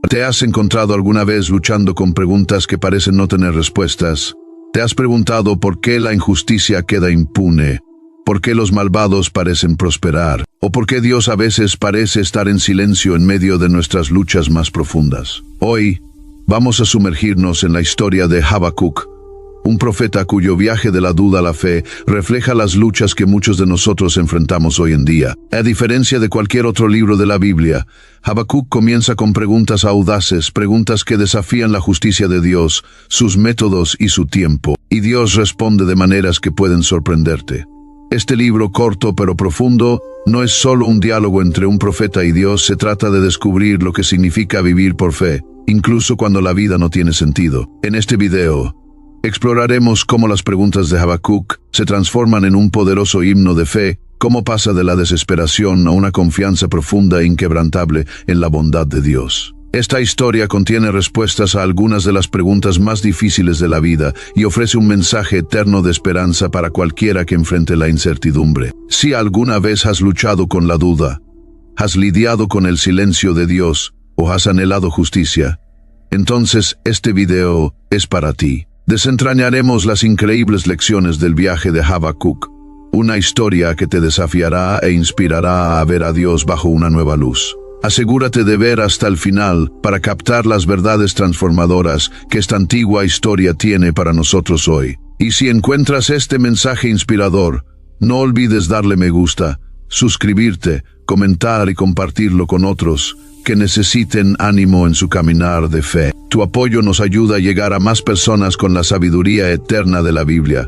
¿Te has encontrado alguna vez luchando con preguntas que parecen no tener respuestas? ¿Te has preguntado por qué la injusticia queda impune? ¿Por qué los malvados parecen prosperar? ¿O por qué Dios a veces parece estar en silencio en medio de nuestras luchas más profundas? Hoy vamos a sumergirnos en la historia de Habacuc, un profeta cuyo viaje de la duda a la fe refleja las luchas que muchos de nosotros enfrentamos hoy en día. A diferencia de cualquier otro libro de la Biblia, Habacuc comienza con preguntas audaces, preguntas que desafían la justicia de Dios, sus métodos y su tiempo, y Dios responde de maneras que pueden sorprenderte. Este libro corto pero profundo no es solo un diálogo entre un profeta y Dios, se trata de descubrir lo que significa vivir por fe, incluso cuando la vida no tiene sentido. En este video, exploraremos cómo las preguntas de Habacuc se transforman en un poderoso himno de fe, cómo pasa de la desesperación a una confianza profunda e inquebrantable en la bondad de Dios. Esta historia contiene respuestas a algunas de las preguntas más difíciles de la vida y ofrece un mensaje eterno de esperanza para cualquiera que enfrente la incertidumbre. Si alguna vez has luchado con la duda, has lidiado con el silencio de Dios o has anhelado justicia, entonces este video es para ti. Desentrañaremos las increíbles lecciones del viaje de Habacuc, una historia que te desafiará e inspirará a ver a Dios bajo una nueva luz. Asegúrate de ver hasta el final para captar las verdades transformadoras que esta antigua historia tiene para nosotros hoy. Y si encuentras este mensaje inspirador, no olvides darle me gusta, suscribirte, comentar y compartirlo con otros que necesiten ánimo en su caminar de fe. Tu apoyo nos ayuda a llegar a más personas con la sabiduría eterna de la Biblia.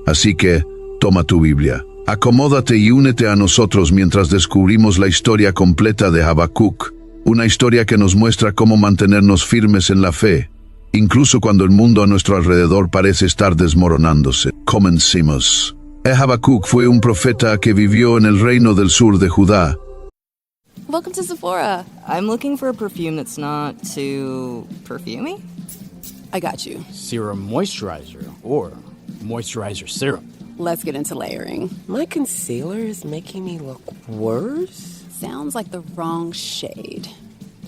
Así que, toma tu Biblia, acomódate y únete a nosotros mientras descubrimos la historia completa de Habacuc, una historia que nos muestra cómo mantenernos firmes en la fe, incluso cuando el mundo a nuestro alrededor parece estar desmoronándose. Comencemos. Habacuc fue un profeta que vivió en el reino del sur de Judá. Welcome to Sephora. I'm looking for a perfume that's not too perfumey. I got you. Serum moisturizer or moisturizer serum. Let's get into layering. My concealer is making me look worse? Sounds like the wrong shade.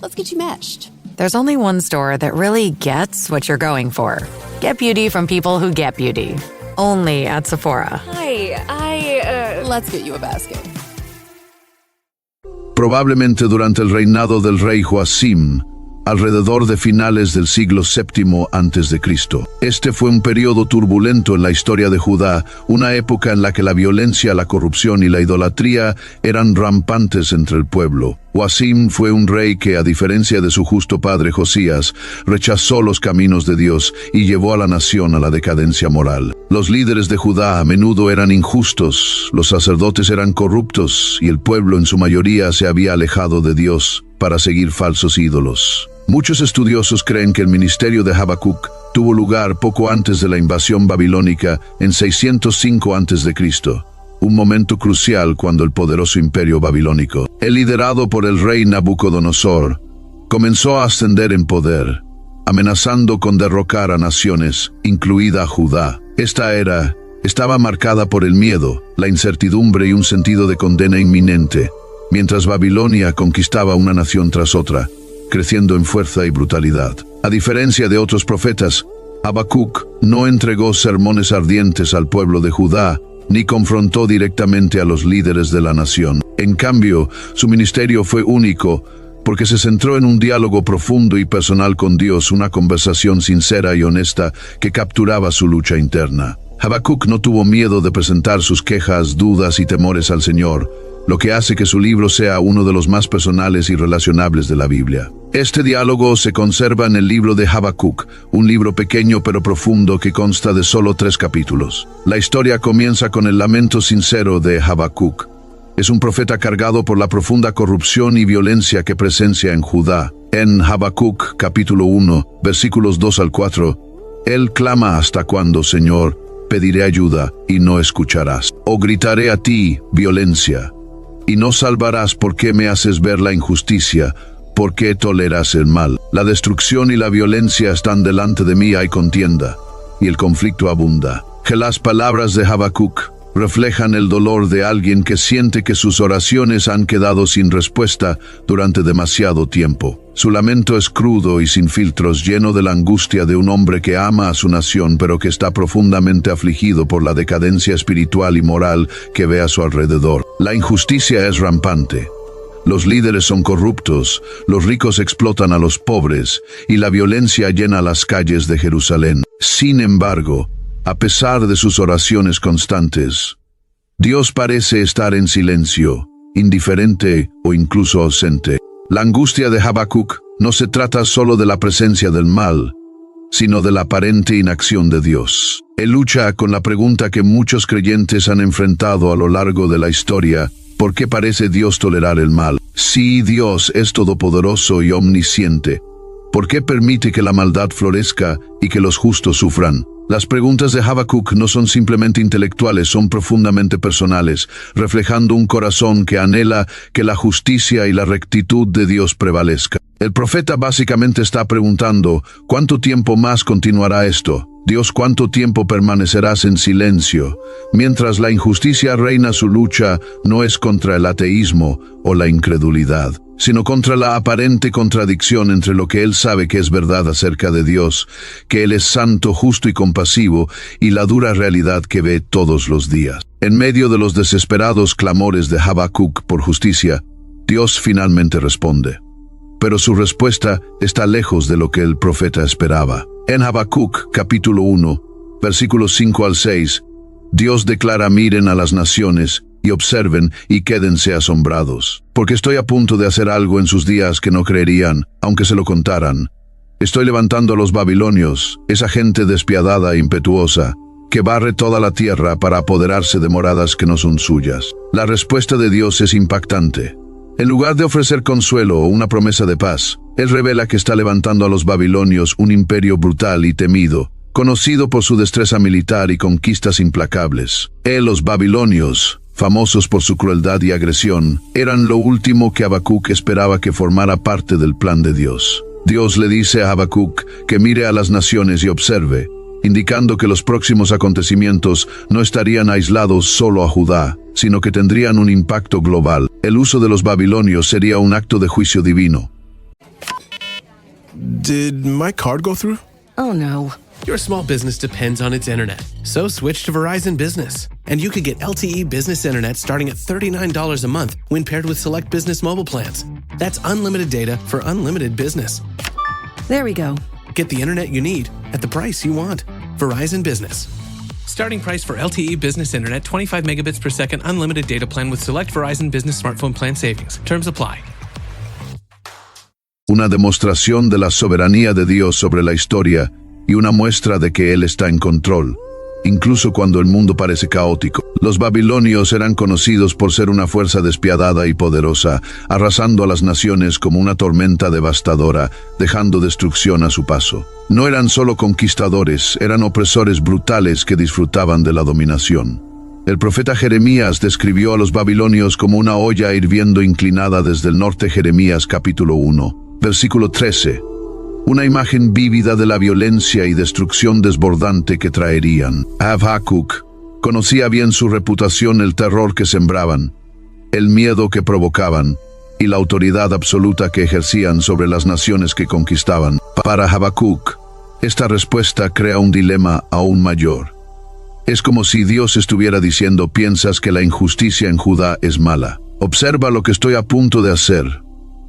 Let's get you matched. There's only one store that really gets what you're going for. Get beauty from people who get beauty. Only at Sephora. Hi, Let's get you a basket. Probablemente durante el reinado del rey Joacim, alrededor de finales del siglo VII a.C. Este fue un periodo turbulento en la historia de Judá, una época en la que la violencia, la corrupción y la idolatría eran rampantes entre el pueblo. Joacim fue un rey que, a diferencia de su justo padre Josías, rechazó los caminos de Dios y llevó a la nación a la decadencia moral. Los líderes de Judá a menudo eran injustos, los sacerdotes eran corruptos y el pueblo en su mayoría se había alejado de Dios para seguir falsos ídolos. Muchos estudiosos creen que el ministerio de Habacuc tuvo lugar poco antes de la invasión babilónica en 605 a.C., un momento crucial cuando el poderoso imperio babilónico, liderado por el rey Nabucodonosor, comenzó a ascender en poder, amenazando con derrocar a naciones, incluida Judá. Esta era estaba marcada por el miedo, la incertidumbre y un sentido de condena inminente, mientras Babilonia conquistaba una nación tras otra, creciendo en fuerza y brutalidad. A diferencia de otros profetas, Habacuc no entregó sermones ardientes al pueblo de Judá, ni confrontó directamente a los líderes de la nación. En cambio, su ministerio fue único porque se centró en un diálogo profundo y personal con Dios, una conversación sincera y honesta que capturaba su lucha interna. Habacuc no tuvo miedo de presentar sus quejas, dudas y temores al Señor, lo que hace que su libro sea uno de los más personales y relacionables de la Biblia. Este diálogo se conserva en el libro de Habacuc, un libro pequeño pero profundo que consta de solo 3 capítulos. La historia comienza con el lamento sincero de Habacuc. Es un profeta cargado por la profunda corrupción y violencia que presencia en Judá. En Habacuc, capítulo 1, versículos 2 al 4, él clama: ¿hasta cuándo, Señor? Pediré ayuda y no escucharás. O gritaré a ti, violencia, y no salvarás. ¿Por qué me haces ver la injusticia? ¿Por qué toleras el mal? La destrucción y la violencia están delante de mí, hay contienda, y el conflicto abunda. Que las palabras de Habacuc reflejan el dolor de alguien que siente que sus oraciones han quedado sin respuesta durante demasiado tiempo. Su lamento es crudo y sin filtros, lleno de la angustia de un hombre que ama a su nación, pero que está profundamente afligido por la decadencia espiritual y moral que ve a su alrededor. La injusticia es rampante. Los líderes son corruptos, los ricos explotan a los pobres, y la violencia llena las calles de Jerusalén. Sin embargo, a pesar de sus oraciones constantes, Dios parece estar en silencio, indiferente o incluso ausente. La angustia de Habacuc no se trata solo de la presencia del mal, sino de la aparente inacción de Dios. Él lucha con la pregunta que muchos creyentes han enfrentado a lo largo de la historia: ¿por qué parece Dios tolerar el mal? Si Dios es todopoderoso y omnisciente, ¿por qué permite que la maldad florezca y que los justos sufran? Las preguntas de Habacuc no son simplemente intelectuales, son profundamente personales, reflejando un corazón que anhela que la justicia y la rectitud de Dios prevalezca. El profeta básicamente está preguntando: ¿cuánto tiempo más continuará esto? Dios, ¿cuánto tiempo permanecerás en silencio? Mientras la injusticia reina, su lucha no es contra el ateísmo o la incredulidad, sino contra la aparente contradicción entre lo que él sabe que es verdad acerca de Dios, que Él es santo, justo y compasivo, y la dura realidad que ve todos los días. En medio de los desesperados clamores de Habacuc por justicia, Dios finalmente responde. Pero su respuesta está lejos de lo que el profeta esperaba. En Habacuc, capítulo 1, versículos 5 al 6, Dios declara: miren a las naciones y observen y quédense asombrados, porque estoy a punto de hacer algo en sus días que no creerían, aunque se lo contaran. Estoy levantando a los babilonios, esa gente despiadada e impetuosa, que barre toda la tierra para apoderarse de moradas que no son suyas. La respuesta de Dios es impactante. En lugar de ofrecer consuelo o una promesa de paz, Él revela que está levantando a los babilonios, un imperio brutal y temido, conocido por su destreza militar y conquistas implacables. Los babilonios, famosos por su crueldad y agresión, eran lo último que Habacuc esperaba que formara parte del plan de Dios. Dios le dice a Habacuc que mire a las naciones y observe, indicando que los próximos acontecimientos no estarían aislados solo a Judá, sino que tendrían un impacto global. El uso de los babilonios sería un acto de juicio divino. Did my card go through? Oh no. Your small business depends on its internet, so switch to Verizon Business. And you could get LTE Business Internet starting at $39 a month when paired with select business mobile plans. That's unlimited data for unlimited business. There we go. Get the internet you need at the price you want. Verizon Business. Starting price for LTE Business Internet, 25 megabits per second, unlimited data plan with select Verizon Business smartphone plan savings. Terms apply. Una demostración de la soberanía de Dios sobre la historia y una muestra de que Él está en control, incluso cuando el mundo parece caótico. Los babilonios eran conocidos por ser una fuerza despiadada y poderosa, arrasando a las naciones como una tormenta devastadora, dejando destrucción a su paso. No eran solo conquistadores, eran opresores brutales que disfrutaban de la dominación. El profeta Jeremías describió a los babilonios como una olla hirviendo inclinada desde el norte. Jeremías capítulo 1, versículo 13. Una imagen vívida de la violencia y destrucción desbordante que traerían. Habacuc conocía bien su reputación, el terror que sembraban, el miedo que provocaban y la autoridad absoluta que ejercían sobre las naciones que conquistaban. Para Habacuc, esta respuesta crea un dilema aún mayor. Es como si Dios estuviera diciendo: piensas que la injusticia en Judá es mala. Observa lo que estoy a punto de hacer.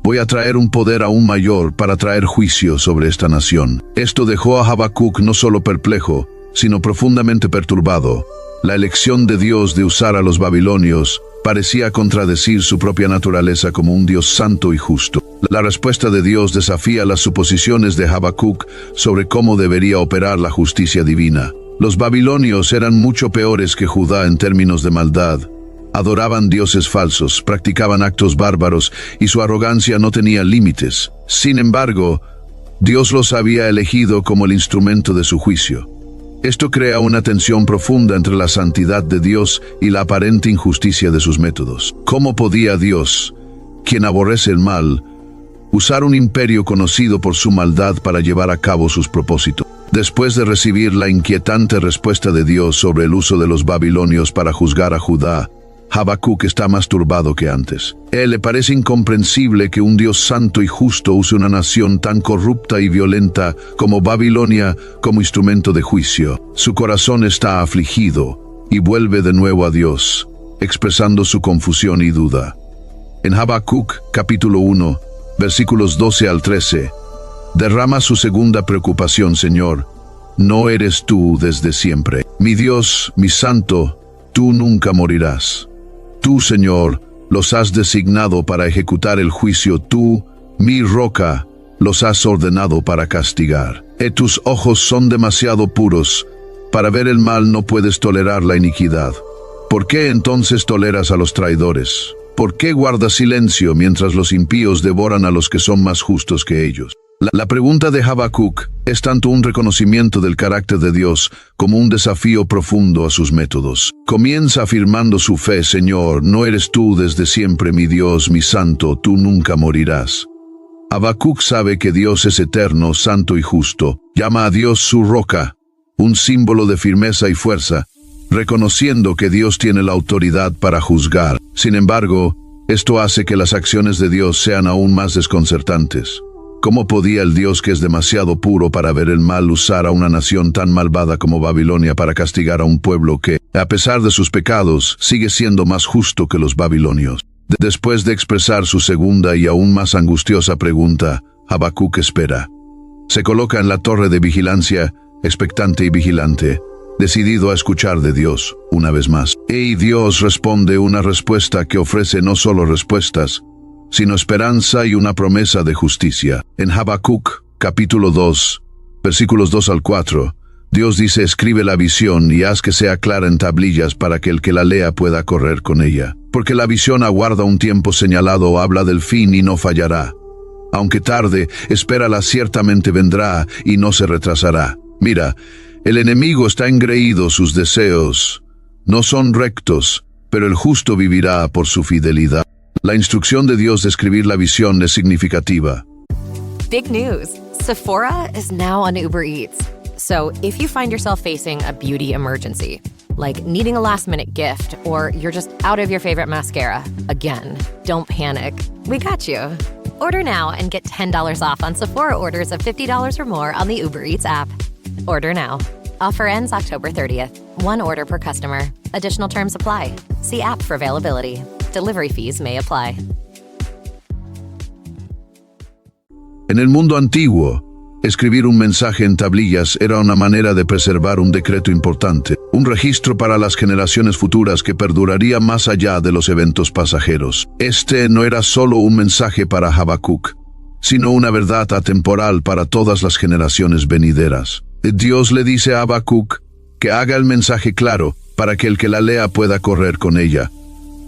Voy a traer un poder aún mayor para traer juicio sobre esta nación. Esto dejó a Habacuc no solo perplejo, sino profundamente perturbado. La elección de Dios de usar a los babilonios parecía contradecir su propia naturaleza como un Dios santo y justo. La respuesta de Dios desafía las suposiciones de Habacuc sobre cómo debería operar la justicia divina. Los babilonios eran mucho peores que Judá en términos de maldad. Adoraban dioses falsos, practicaban actos bárbaros y su arrogancia no tenía límites. Sin embargo, Dios los había elegido como el instrumento de su juicio. Esto crea una tensión profunda entre la santidad de Dios y la aparente injusticia de sus métodos. ¿Cómo podía Dios, quien aborrece el mal, usar un imperio conocido por su maldad para llevar a cabo sus propósitos? Después de recibir la inquietante respuesta de Dios sobre el uso de los babilonios para juzgar a Judá, Habacuc está más turbado que antes. Él le parece incomprensible que un Dios santo y justo use una nación tan corrupta y violenta como Babilonia como instrumento de juicio. Su corazón está afligido y vuelve de nuevo a Dios, expresando su confusión y duda. En Habacuc, capítulo 1, versículos 12 al 13, derrama su segunda preocupación: Señor, ¿no eres tú desde siempre? Mi Dios, mi santo, tú nunca morirás. Tú, Señor, los has designado para ejecutar el juicio. Tú, mi roca, los has ordenado para castigar. Tus ojos son demasiado puros. Para ver el mal no puedes tolerar la iniquidad. ¿Por qué entonces toleras a los traidores? ¿Por qué guardas silencio mientras los impíos devoran a los que son más justos que ellos? La pregunta de Habacuc es tanto un reconocimiento del carácter de Dios como un desafío profundo a sus métodos. Comienza afirmando su fe: Señor, ¿no eres tú desde siempre mi Dios, mi santo, tú nunca morirás? Habacuc sabe que Dios es eterno, santo y justo. Llama a Dios su roca, un símbolo de firmeza y fuerza, reconociendo que Dios tiene la autoridad para juzgar. Sin embargo, esto hace que las acciones de Dios sean aún más desconcertantes. ¿Cómo podía el Dios que es demasiado puro para ver el mal usar a una nación tan malvada como Babilonia para castigar a un pueblo que, a pesar de sus pecados, sigue siendo más justo que los babilonios? Después de expresar su segunda y aún más angustiosa pregunta, Habacuc espera. Se coloca en la torre de vigilancia, expectante y vigilante, decidido a escuchar de Dios una vez más. Y Dios responde una respuesta que ofrece no solo respuestas, sino esperanza y una promesa de justicia. En Habacuc, capítulo 2, versículos 2 al 4, Dios dice: escribe la visión y haz que sea clara en tablillas para que el que la lea pueda correr con ella. Porque la visión aguarda un tiempo señalado, habla del fin y no fallará. Aunque tarde, espérala, ciertamente vendrá y no se retrasará. Mira, el enemigo está engreído, sus deseos no son rectos, pero el justo vivirá por su fidelidad. La instrucción de Dios de escribir la visión es significativa. Big news! Sephora is now on Uber Eats. So if you find yourself facing a beauty emergency, like needing a last-minute gift, or you're just out of your favorite mascara, again, don't panic. We got you. Order now and get $10 off on Sephora orders of $50 or more on the Uber Eats app. Order now. Offer ends October 30th. One order per customer. Additional terms apply. See app for availability. Delivery fees may apply. En el mundo antiguo, escribir un mensaje en tablillas era una manera de preservar un decreto importante, un registro para las generaciones futuras que perduraría más allá de los eventos pasajeros. Este no era solo un mensaje para Habacuc, sino una verdad atemporal para todas las generaciones venideras. Dios le dice a Habacuc que haga el mensaje claro para que el que la lea pueda correr con ella.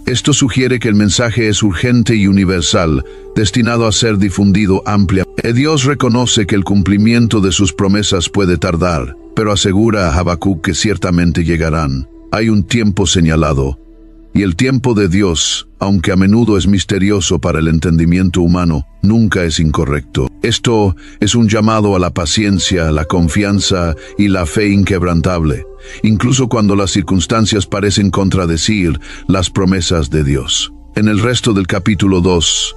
Esto sugiere que el mensaje es urgente y universal, destinado a ser difundido ampliamente. Dios reconoce que el cumplimiento de sus promesas puede tardar, pero asegura a Habacuc que ciertamente llegarán. Hay un tiempo señalado, y el tiempo de Dios, aunque a menudo es misterioso para el entendimiento humano, nunca es incorrecto. Esto es un llamado a la paciencia, la confianza y la fe inquebrantable, incluso cuando las circunstancias parecen contradecir las promesas de Dios. En el resto del capítulo 2,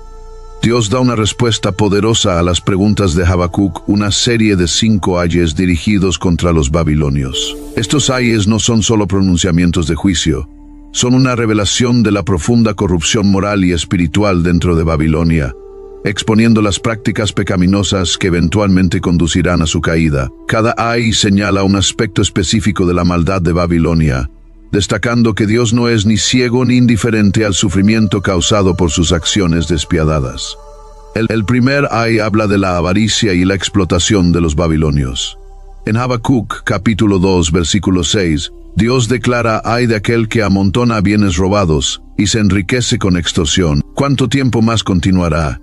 Dios da una respuesta poderosa a las preguntas de Habacuc, una serie de 5 ayes dirigidos contra los babilonios. Estos ayes no son solo pronunciamientos de juicio, son una revelación de la profunda corrupción moral y espiritual dentro de Babilonia, exponiendo las prácticas pecaminosas que eventualmente conducirán a su caída. Cada ay señala un aspecto específico de la maldad de Babilonia, destacando que Dios no es ni ciego ni indiferente al sufrimiento causado por sus acciones despiadadas. El primer ay habla de la avaricia y la explotación de los babilonios. En Habacuc, capítulo 2, versículo 6, Dios declara: ay de aquel que amontona bienes robados y se enriquece con extorsión. ¿Cuánto tiempo más continuará?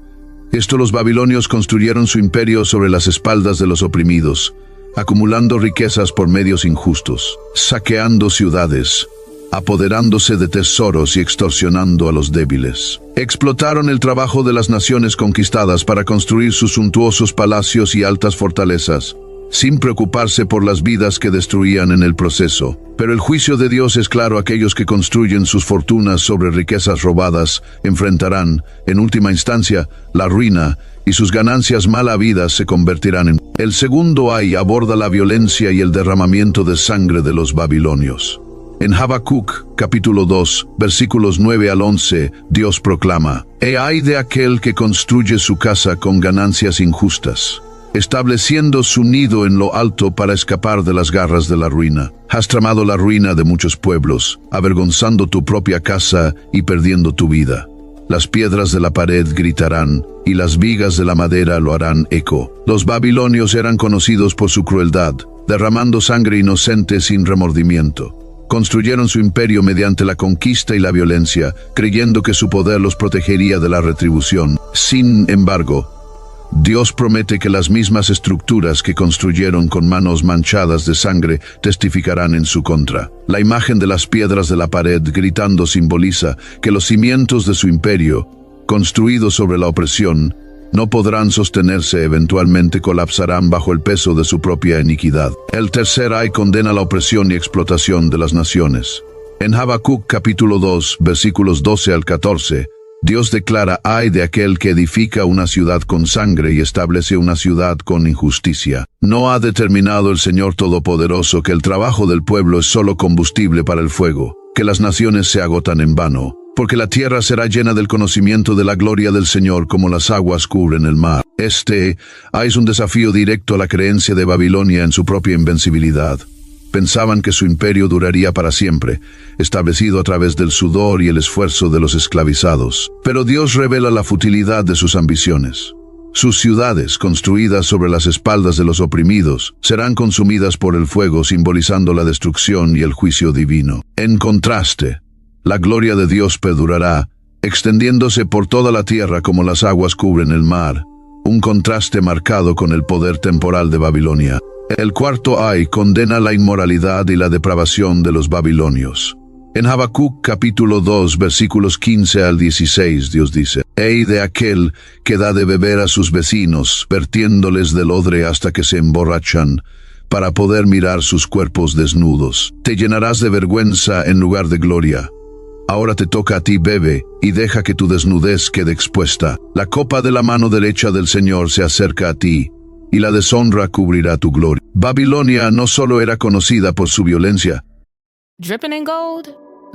Los babilonios construyeron su imperio sobre las espaldas de los oprimidos, acumulando riquezas por medios injustos, saqueando ciudades, apoderándose de tesoros y extorsionando a los débiles. Explotaron el trabajo de las naciones conquistadas para construir sus suntuosos palacios y altas fortalezas, sin preocuparse por las vidas que destruían en el proceso. Pero el juicio de Dios es claro: aquellos que construyen sus fortunas sobre riquezas robadas enfrentarán, en última instancia, la ruina, y sus ganancias mal habidas se convertirán en... El segundo ay aborda la violencia y el derramamiento de sangre de los babilonios. En Habacuc, capítulo 2, versículos 9 al 11, Dios proclama: «He ay de aquel que construye su casa con ganancias injustas, estableciendo su nido en lo alto para escapar de las garras de la ruina. Has tramado la ruina de muchos pueblos, avergonzando tu propia casa y perdiendo tu vida. Las piedras de la pared gritarán, y las vigas de la madera lo harán eco». Los babilonios eran conocidos por su crueldad, derramando sangre inocente sin remordimiento. Construyeron su imperio mediante la conquista y la violencia, creyendo que su poder los protegería de la retribución. Sin embargo, Dios promete que las mismas estructuras que construyeron con manos manchadas de sangre testificarán en su contra. La imagen de las piedras de la pared gritando simboliza que los cimientos de su imperio, construidos sobre la opresión, no podrán sostenerse, eventualmente colapsarán bajo el peso de su propia iniquidad. El tercer ay condena la opresión y explotación de las naciones. En Habacuc capítulo 2, versículos 12 al 14, Dios declara: ay de aquel que edifica una ciudad con sangre y establece una ciudad con injusticia. ¿No ha determinado el Señor Todopoderoso que el trabajo del pueblo es solo combustible para el fuego, que las naciones se agotan en vano? Porque la tierra será llena del conocimiento de la gloria del Señor como las aguas cubren el mar. Este es un desafío directo a la creencia de Babilonia en su propia invencibilidad. Pensaban que su imperio duraría para siempre, establecido a través del sudor y el esfuerzo de los esclavizados. Pero Dios revela la futilidad de sus ambiciones. Sus ciudades, construidas sobre las espaldas de los oprimidos, serán consumidas por el fuego, simbolizando la destrucción y el juicio divino. En contraste, la gloria de Dios perdurará, extendiéndose por toda la tierra como las aguas cubren el mar, un contraste marcado con el poder temporal de Babilonia. El cuarto ay condena la inmoralidad y la depravación de los babilonios. En Habacuc capítulo 2, versículos 15 al 16, Dios dice: «Ey de aquel que da de beber a sus vecinos, vertiéndoles del odre hasta que se emborrachan, para poder mirar sus cuerpos desnudos. Te llenarás de vergüenza en lugar de gloria. Ahora te toca a ti, bebe, y deja que tu desnudez quede expuesta. La copa de la mano derecha del Señor se acerca a ti, y la deshonra cubrirá tu gloria». Babilonia no solo era conocida por su violencia. Dripping in gold?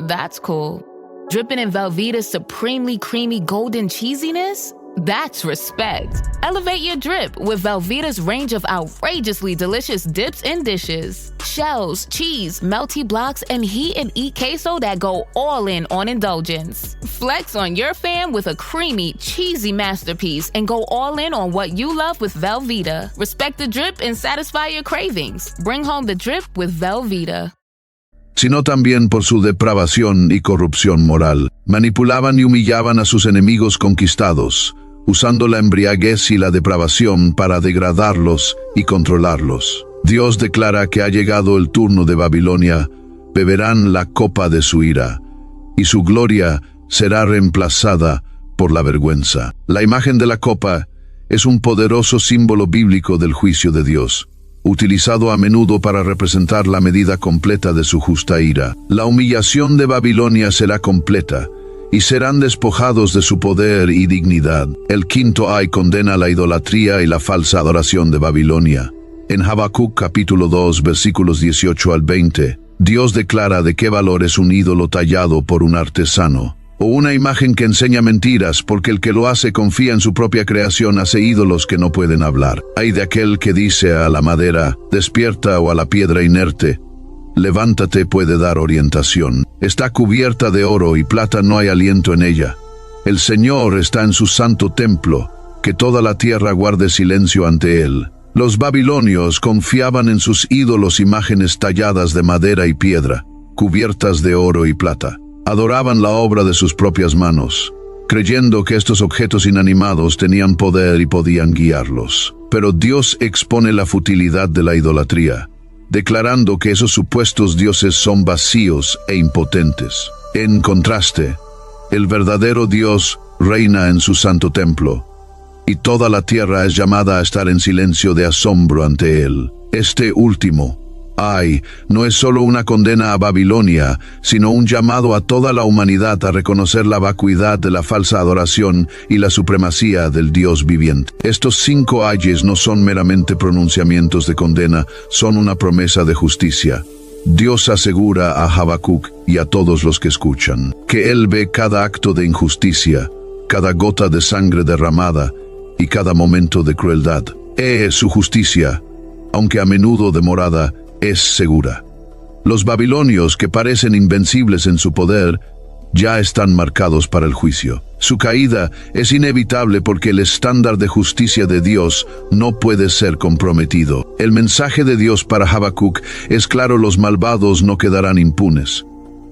That's cool. Dripping in Velveeta's supremely creamy golden cheesiness? That's respect. Elevate your drip with Velveeta's range of outrageously delicious dips and dishes. Shells, cheese, melty blocks, and heat and eat queso that go all in on indulgence. Flex on your fam with a creamy, cheesy masterpiece and go all in on what you love with Velveeta. Respect the drip and satisfy your cravings. Bring home the drip with Velveeta. Sino también por su depravación y corrupción moral. Manipulaban y humillaban a sus enemigos conquistados, usando la embriaguez y la depravación para degradarlos y controlarlos. Dios declara que ha llegado el turno de Babilonia, beberán la copa de su ira, y su gloria será reemplazada por la vergüenza. La imagen de la copa es un poderoso símbolo bíblico del juicio de Dios, utilizado a menudo para representar la medida completa de su justa ira. La humillación de Babilonia será completa, y serán despojados de su poder y dignidad. El quinto ay condena la idolatría y la falsa adoración de Babilonia. En Habacuc capítulo 2, versículos 18 al 20, Dios declara de qué valor es un ídolo tallado por un artesano, o una imagen que enseña mentiras, porque el que lo hace confía en su propia creación, hace ídolos que no pueden hablar. Ay de aquel que dice a la madera, despierta, o a la piedra inerte, levántate, puede dar orientación. Está cubierta de oro y plata, no hay aliento en ella. El Señor está en su santo templo, que toda la tierra guarde silencio ante él. Los babilonios confiaban en sus ídolos, imágenes talladas de madera y piedra, cubiertas de oro y plata. Adoraban la obra de sus propias manos, creyendo que estos objetos inanimados tenían poder y podían guiarlos. Pero Dios expone la futilidad de la idolatría, declarando que esos supuestos dioses son vacíos e impotentes. En contraste, el verdadero Dios reina en su santo templo, y toda la tierra es llamada a estar en silencio de asombro ante él. Este último, ay, no es solo una condena a Babilonia, sino un llamado a toda la humanidad a reconocer la vacuidad de la falsa adoración y la supremacía del Dios viviente. Estos 5 ayes no son meramente pronunciamientos de condena, son una promesa de justicia. Dios asegura a Habacuc y a todos los que escuchan que Él ve cada acto de injusticia, cada gota de sangre derramada y cada momento de crueldad. Su justicia, aunque a menudo demorada, es segura. Los babilonios, que parecen invencibles en su poder, ya están marcados para el juicio. Su caída es inevitable porque el estándar de justicia de Dios no puede ser comprometido. El mensaje de Dios para Habacuc es claro: los malvados no quedarán impunes.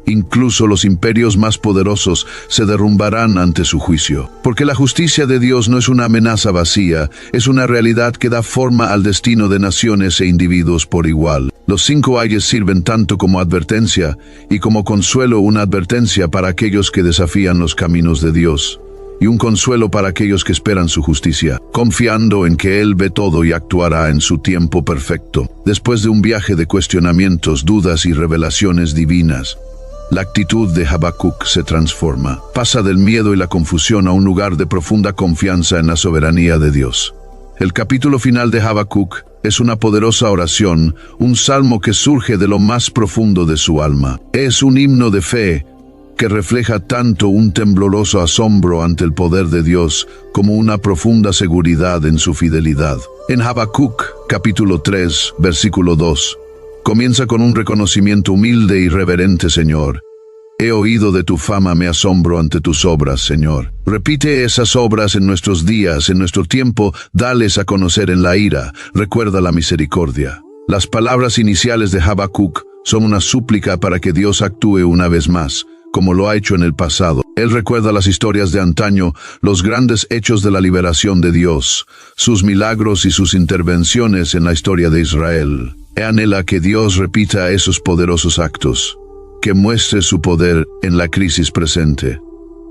Incluso los imperios más poderosos se derrumbarán ante su juicio. Porque la justicia de Dios no es una amenaza vacía, es una realidad que da forma al destino de naciones e individuos por igual. Los 5 ayes sirven tanto como advertencia y como consuelo: una advertencia para aquellos que desafían los caminos de Dios, y un consuelo para aquellos que esperan su justicia, confiando en que Él ve todo y actuará en su tiempo perfecto. Después de un viaje de cuestionamientos, dudas y revelaciones divinas, la actitud de Habacuc se transforma. Pasa del miedo y la confusión a un lugar de profunda confianza en la soberanía de Dios. El capítulo final de Habacuc es una poderosa oración, un salmo que surge de lo más profundo de su alma. Es un himno de fe que refleja tanto un tembloroso asombro ante el poder de Dios como una profunda seguridad en su fidelidad. En Habacuc, capítulo 3, versículo 2, comienza con un reconocimiento humilde y reverente: Señor, he oído de tu fama, me asombro ante tus obras, Señor. Repite esas obras en nuestros días, en nuestro tiempo, dales a conocer en la ira, recuerda la misericordia. Las palabras iniciales de Habacuc son una súplica para que Dios actúe una vez más, como lo ha hecho en el pasado. Él recuerda las historias de antaño, los grandes hechos de la liberación de Dios, sus milagros y sus intervenciones en la historia de Israel. Anhela que Dios repita esos poderosos actos, que muestre su poder en la crisis presente.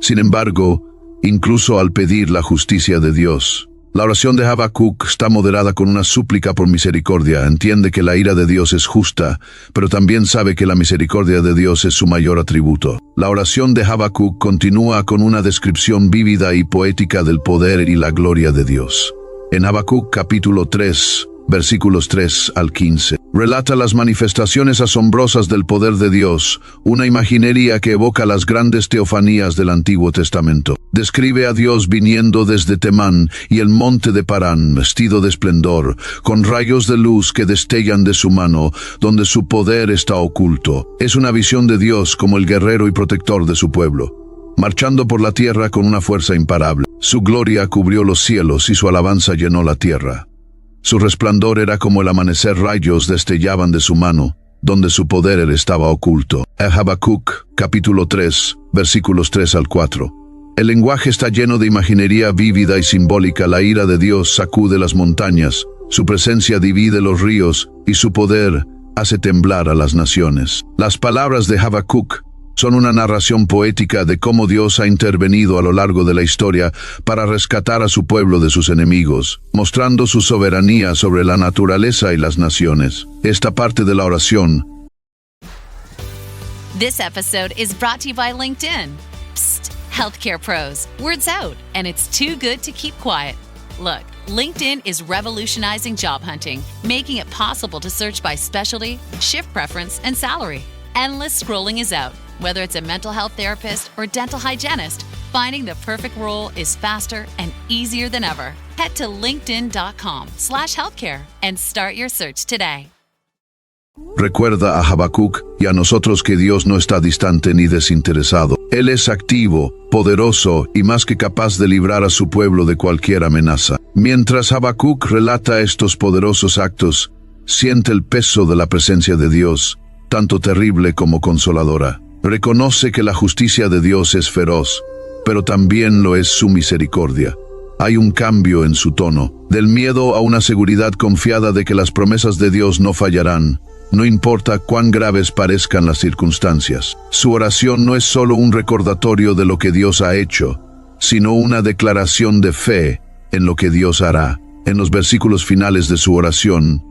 Sin embargo, incluso al pedir la justicia de Dios, la oración de Habacuc está moderada con una súplica por misericordia. Entiende que la ira de Dios es justa, pero también sabe que la misericordia de Dios es su mayor atributo. La oración de Habacuc continúa con una descripción vívida y poética del poder y la gloria de Dios. En Habacuc capítulo 3, versículos 3 al 15, relata las manifestaciones asombrosas del poder de Dios, una imaginería que evoca las grandes teofanías del Antiguo Testamento. Describe a Dios viniendo desde Temán y el monte de Parán, vestido de esplendor, con rayos de luz que destellan de su mano, donde su poder está oculto. Es una visión de Dios como el guerrero y protector de su pueblo, marchando por la tierra con una fuerza imparable. Su gloria cubrió los cielos y su alabanza llenó la tierra. Su resplandor era como el amanecer, rayos destellaban de su mano, donde su poder estaba oculto. Habacuc, capítulo 3, versículos 3 al 4. El lenguaje está lleno de imaginería vívida y simbólica. La ira de Dios sacude las montañas, su presencia divide los ríos, y su poder hace temblar a las naciones. Las palabras de Habacuc son una narración poética de cómo Dios ha intervenido a lo largo de la historia para rescatar a su pueblo de sus enemigos, mostrando su soberanía sobre la naturaleza y las naciones. Esta parte de la oración. This episode is brought to you by LinkedIn. Psst, healthcare pros. Word's out, and it's too good to keep quiet. Look, LinkedIn is revolutionizing job hunting, making it possible to search by specialty, shift preference, and salary. Endless scrolling is out. Whether it's a mental health therapist or dental hygienist, finding the perfect role is faster and easier than ever. Head to linkedin.com/healthcare and start your search today. Recuerda a Habacuc y a nosotros que Dios no está distante ni desinteresado. Él es activo, poderoso y más que capaz de librar a su pueblo de cualquier amenaza. Mientras Habacuc relata estos poderosos actos, siente el peso de la presencia de Dios, tanto terrible como consoladora. Reconoce que la justicia de Dios es feroz, pero también lo es su misericordia. Hay un cambio en su tono, del miedo a una seguridad confiada de que las promesas de Dios no fallarán, no importa cuán graves parezcan las circunstancias. Su oración no es solo un recordatorio de lo que Dios ha hecho, sino una declaración de fe en lo que Dios hará. En los versículos finales de su oración,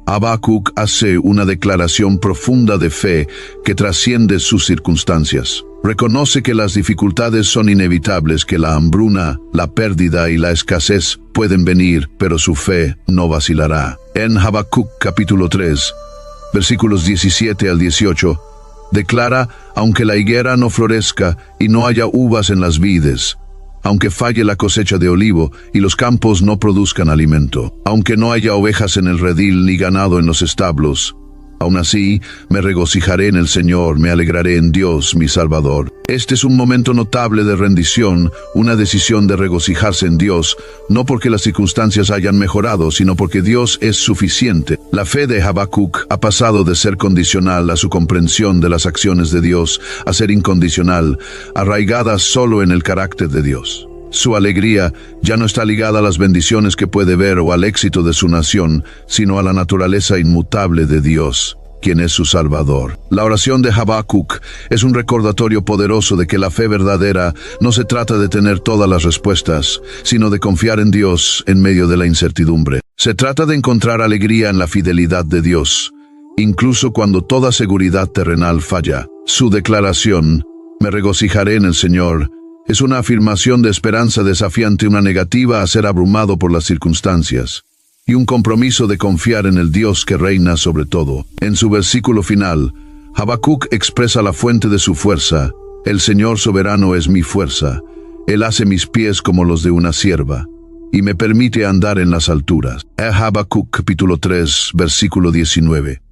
Habacuc hace una declaración profunda de fe que trasciende sus circunstancias. Reconoce que las dificultades son inevitables, que la hambruna, la pérdida y la escasez pueden venir, pero su fe no vacilará. En Habacuc capítulo 3, versículos 17 al 18, declara: aunque la higuera no florezca y no haya uvas en las vides, aunque falle la cosecha de olivo y los campos no produzcan alimento, aunque no haya ovejas en el redil ni ganado en los establos, aún así me regocijaré en el Señor, me alegraré en Dios mi Salvador. Este es un momento notable de rendición, una decisión de regocijarse en Dios, no porque las circunstancias hayan mejorado, sino porque Dios es suficiente. La fe de Habacuc ha pasado de ser condicional a su comprensión de las acciones de Dios, a ser incondicional, arraigada solo en el carácter de Dios. Su alegría ya no está ligada a las bendiciones que puede ver o al éxito de su nación, sino a la naturaleza inmutable de Dios, quien es su Salvador. La oración de Habacuc es un recordatorio poderoso de que la fe verdadera no se trata de tener todas las respuestas, sino de confiar en Dios en medio de la incertidumbre. Se trata de encontrar alegría en la fidelidad de Dios, incluso cuando toda seguridad terrenal falla. Su declaración, me regocijaré en el Señor, es una afirmación de esperanza desafiante una negativa a ser abrumado por las circunstancias, y un compromiso de confiar en el Dios que reina sobre todo. En su versículo final, Habacuc expresa la fuente de su fuerza: el Señor soberano es mi fuerza, Él hace mis pies como los de una sierva, y me permite andar en las alturas. Habacuc capítulo 3, versículo 19.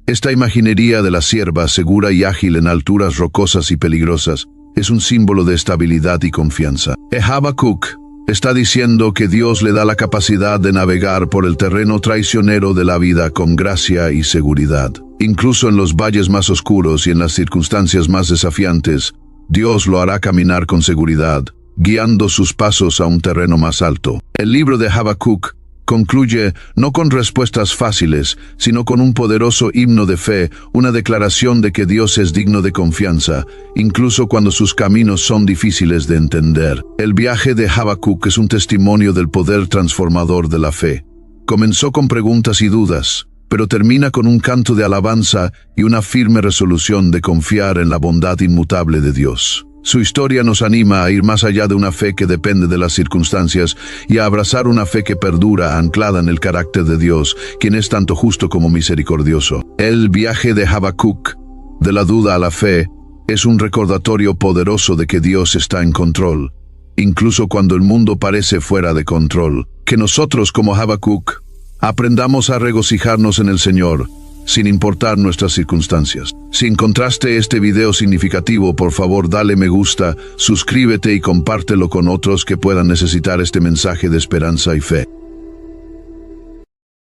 Esta imaginería de la sierva segura y ágil en alturas rocosas y peligrosas es un símbolo de estabilidad y confianza. Habacuc está diciendo que Dios le da la capacidad de navegar por el terreno traicionero de la vida con gracia y seguridad. Incluso en los valles más oscuros y en las circunstancias más desafiantes, Dios lo hará caminar con seguridad, guiando sus pasos a un terreno más alto. El libro de Habacuc concluye no con respuestas fáciles, sino con un poderoso himno de fe, una declaración de que Dios es digno de confianza, incluso cuando sus caminos son difíciles de entender. El viaje de Habacuc es un testimonio del poder transformador de la fe. Comenzó con preguntas y dudas, pero termina con un canto de alabanza y una firme resolución de confiar en la bondad inmutable de Dios. Su historia nos anima a ir más allá de una fe que depende de las circunstancias y a abrazar una fe que perdura, anclada en el carácter de Dios, quien es tanto justo como misericordioso. El viaje de Habacuc, de la duda a la fe, es un recordatorio poderoso de que Dios está en control, incluso cuando el mundo parece fuera de control. Que nosotros, como Habacuc, aprendamos a regocijarnos en el Señor, sin importar nuestras circunstancias. Si encontraste este video significativo, por favor dale me gusta, suscríbete y compártelo con otros que puedan necesitar este mensaje de esperanza y fe.